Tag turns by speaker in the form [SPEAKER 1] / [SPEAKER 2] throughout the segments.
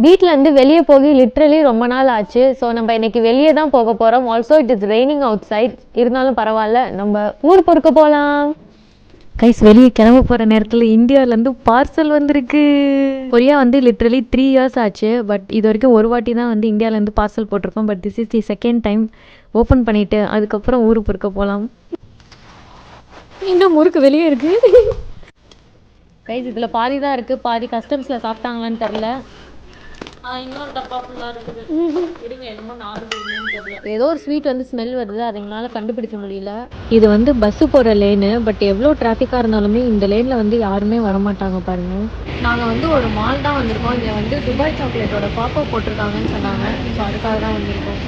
[SPEAKER 1] வீட்டில் இருந்து வெளியே போய் லிட்ரலி ரொம்ப நாள் ஆச்சு. ஸோ நம்ம இன்னைக்கு வெளியே தான் போக போகிறோம். Also it is raining outside. இருந்தாலும் பரவாயில்ல, நம்ம ஊர் பொறுக்க போகலாம். கைஸ், வெளியே கிளம்ப போகிற நேரத்தில் இந்தியாவிலேருந்து பார்சல் வந்திருக்கு. கொரியா வந்து லிட்ரலி 3 இயர்ஸ் ஆச்சு. பட் இது வரைக்கும் ஒரு வாட்டி தான் வந்து இந்தியாவிலேருந்து பார்சல் போட்டிருக்கோம். But this is the second time. Open பண்ணிவிட்டு அதுக்கப்புறம் ஊர் பொறுக்க போகலாம். இன்னும் முறுக்கு வெளியே இருக்குது. கைஸ், இதில் பாதி தான் இருக்குது, பாதி கஸ்டம்ஸில் சாப்பிட்டாங்களான்னு தெரில. இன்னொரு டப்பா ஃபுல்லாக இருக்குது. இருங்க, என்னமோ ஏதோ ஒரு ஸ்வீட் வந்து ஸ்மெல் வருது, அதை எங்களால் கண்டுபிடிக்க முடியல. இது வந்து பஸ்ஸு போகிற லேனு. பட் எவ்வளோ டிராஃபிக்காக இருந்தாலுமே இந்த லேனில் வந்து யாருமே வரமாட்டாங்க பாருங்க. நாங்கள் வந்து ஒரு மால் தான் வந்திருக்கோம். இங்கே வந்து துபாய் சாக்லேட்டோட பாப்பா போட்டிருக்காங்கன்னு சொன்னாங்க. ஸோ அதுக்காக தான் வந்திருக்கோம்.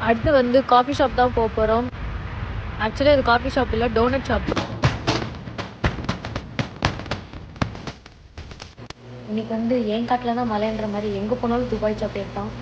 [SPEAKER 1] அடுத்து வந்து காஃபி ஷாப் தான் போக போகிறோம். ஆக்சுவலி அது காஃபி ஷாப் இல்லை, டோனட் ஷாப். இன்னைக்கு வந்து என் காட்டில் தான் மலைன்ற மாதிரி எங்கே போனாலும் துபாய் சாக்லேட் தான்.